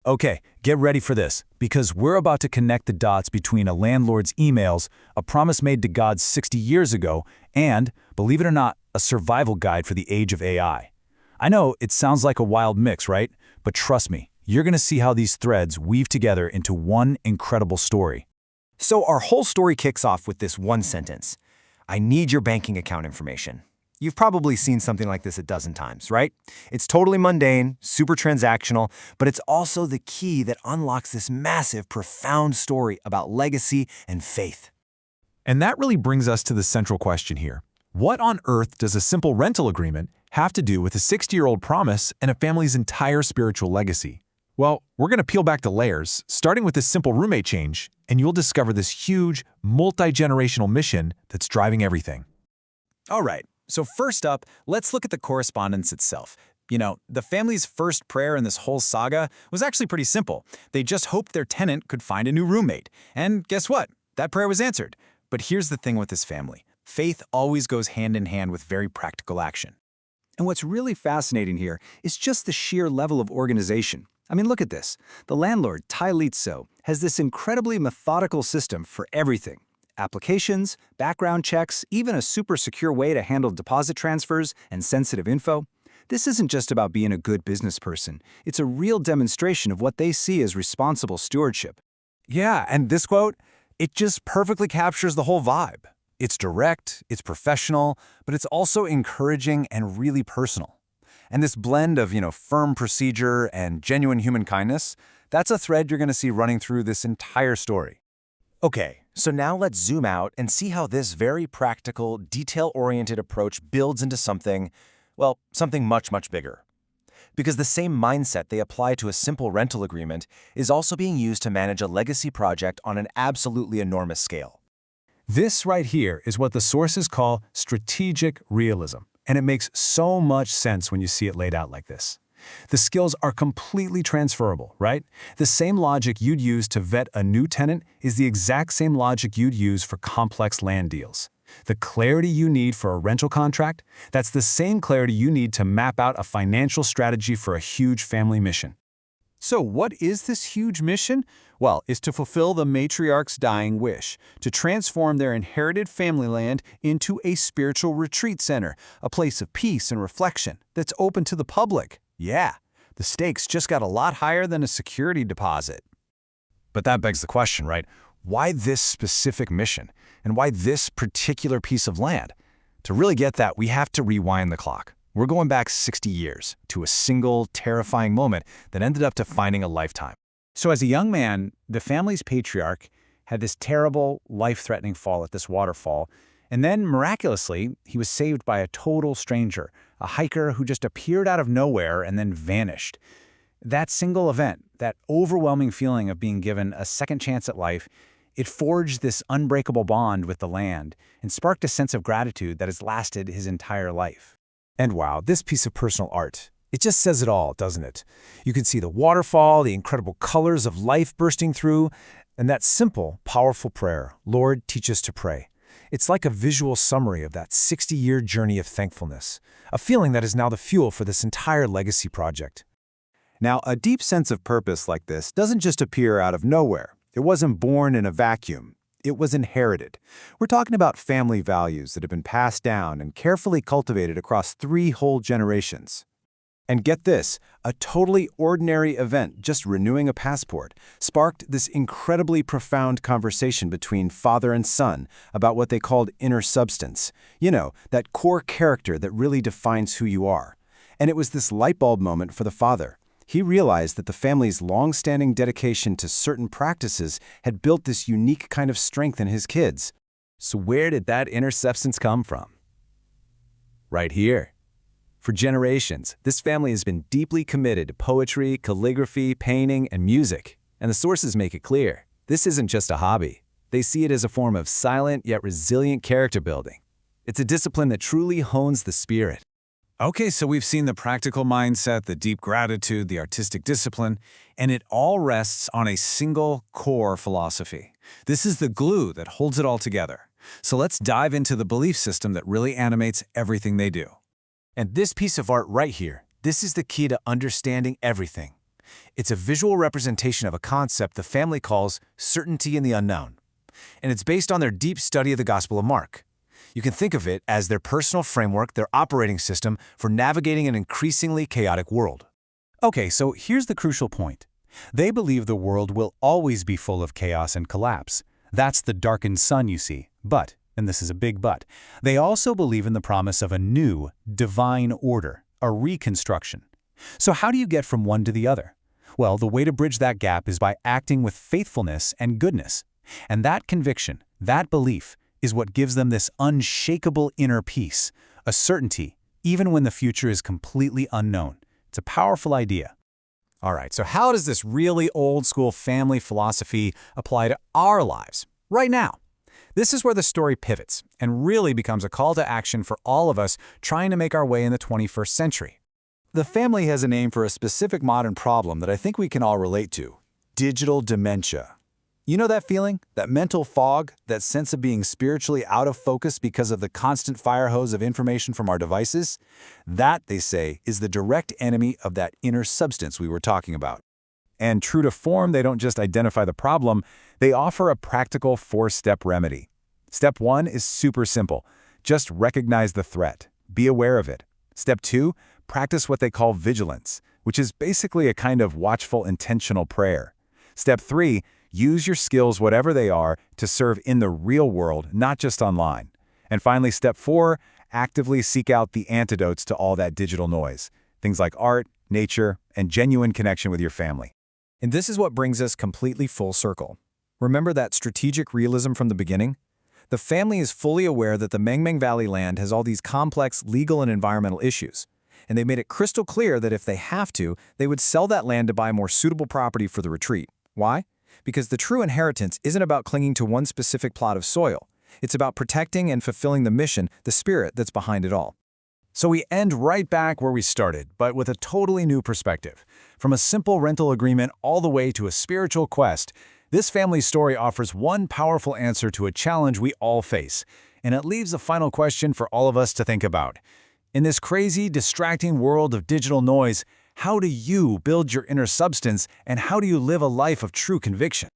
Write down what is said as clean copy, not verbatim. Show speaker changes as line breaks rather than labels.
Okay, get ready for this, because we're about to connect the dots between a landlord's emails, a promise made to God 60 years ago, and, believe it or not, a survival guide for the age of AI. I know it sounds like a wild mix, right? But trust me, you're going to see how these threads weave together into one incredible story.
So our whole story kicks off with this one sentence. I need your banking account information. You've probably seen something like this a dozen times, right? It's totally mundane, super transactional, but it's also the key that unlocks this massive, profound story about legacy and faith.
And that really brings us to the central question here. What on earth does a simple rental agreement have to do with a 60-year-old promise and a family's entire spiritual legacy? Well, we're going to peel back the layers, starting with this simple roommate change, and you'll discover this huge, multi-generational mission that's driving everything.
All right, so first up, let's look at the correspondence itself. The family's first prayer in this whole saga was actually pretty simple. They just hoped their tenant could find a new roommate. And guess what? That prayer was answered. But here's the thing with this family. Faith always goes hand in hand with very practical action. And what's really fascinating here is just the sheer level of organization. I mean, look at this. The landlord, Tai-ly has this incredibly methodical system for everything. Applications, background checks, even a super secure way to handle deposit transfers and sensitive info. This isn't just about being a good business person. It's a real demonstration of what they see as responsible stewardship.
Yeah, and this quote, it just perfectly captures the whole vibe. It's direct, it's professional, but it's also encouraging and really personal. And this blend of, firm procedure and genuine human kindness, that's a thread you're going to see running through this entire story.
Okay, so now let's zoom out and see how this very practical, detail-oriented approach builds into something much, much bigger. Because the same mindset they apply to a simple rental agreement is also being used to manage a legacy project on an absolutely enormous scale.
This right here is what the sources call strategic realism, and it makes so much sense when you see it laid out like this. The skills are completely transferable, right? The same logic you'd use to vet a new tenant is the exact same logic you'd use for complex land deals. The clarity you need for a rental contract, that's the same clarity you need to map out a financial strategy for a huge family mission.
So what is this huge mission? Well, it's to fulfill the matriarch's dying wish, to transform their inherited family land into a spiritual retreat center, a place of peace and reflection that's open to the public. Yeah, the stakes just got a lot higher than a security deposit.
But that begs the question, right? Why this specific mission? And why this particular piece of land? To really get that, we have to rewind the clock. We're going back 60 years to a single, terrifying moment that ended up defining a lifetime.
So as a young man, the family's patriarch had this terrible, life-threatening fall at this waterfall, and then, miraculously, he was saved by a total stranger, a hiker who just appeared out of nowhere and then vanished. That single event, that overwhelming feeling of being given a second chance at life, it forged this unbreakable bond with the land and sparked a sense of gratitude that has lasted his entire life.
And wow, this piece of personal art, it just says it all, doesn't it? You can see the waterfall, the incredible colors of life bursting through, and that simple, powerful prayer, Lord, teach us to pray. It's like a visual summary of that 60-year journey of thankfulness, a feeling that is now the fuel for this entire legacy project.
Now, a deep sense of purpose like this doesn't just appear out of nowhere. It wasn't born in a vacuum. It was inherited. We're talking about family values that have been passed down and carefully cultivated across 3 whole generations. And get this, a totally ordinary event, just renewing a passport, sparked this incredibly profound conversation between father and son about what they called inner substance. That core character that really defines who you are. And it was this light bulb moment for the father. He realized that the family's long-standing dedication to certain practices had built this unique kind of strength in his kids.
So where did that inner substance come from? Right here. For generations, this family has been deeply committed to poetry, calligraphy, painting, and music. And the sources make it clear. This isn't just a hobby. They see it as a form of silent yet resilient character building. It's a discipline that truly hones the spirit.
Okay, so we've seen the practical mindset, the deep gratitude, the artistic discipline, and it all rests on a single core philosophy. This is the glue that holds it all together. So let's dive into the belief system that really animates everything they do.
And this piece of art right here, this is the key to understanding everything. It's a visual representation of a concept the family calls certainty in the unknown. And it's based on their deep study of the Gospel of Mark. You can think of it as their personal framework, their operating system for navigating an increasingly chaotic world.
Okay, so here's the crucial point. They believe the world will always be full of chaos and collapse. That's the darkened sun, you see. But, and this is a big but, they also believe in the promise of a new, divine order, a reconstruction. So how do you get from one to the other? Well, the way to bridge that gap is by acting with faithfulness and goodness. And that conviction, that belief, is what gives them this unshakable inner peace, a certainty, even when the future is completely unknown. It's a powerful idea.
All right, so how does this really old-school family philosophy apply to our lives, right now? This is where the story pivots and really becomes a call to action for all of us trying to make our way in the 21st century. The family has a name for a specific modern problem that I think we can all relate to: digital dementia. You know that feeling? That mental fog? That sense of being spiritually out of focus because of the constant fire hose of information from our devices? That, they say, is the direct enemy of that inner substance we were talking about. And true to form, they don't just identify the problem, they offer a practical 4-step remedy. Step 1 is super simple. Just recognize the threat. Be aware of it. Step 2, practice what they call vigilance, which is basically a kind of watchful, intentional prayer. Step 3, use your skills, whatever they are, to serve in the real world, not just online. And finally, step 4, actively seek out the antidotes to all that digital noise. Things like art, nature, and genuine connection with your family. And this is what brings us completely full circle. Remember that strategic realism from the beginning? The family is fully aware that the Mengmeng Valley land has all these complex legal and environmental issues. And they made it crystal clear that if they have to, they would sell that land to buy more suitable property for the retreat. Why? Because the true inheritance isn't about clinging to one specific plot of soil. It's about protecting and fulfilling the mission, the spirit that's behind it all. So we end right back where we started, but with a totally new perspective. From a simple rental agreement all the way to a spiritual quest, this family story offers one powerful answer to a challenge we all face. And it leaves a final question for all of us to think about. In this crazy, distracting world of digital noise, how do you build your inner substance, and how do you live a life of true conviction?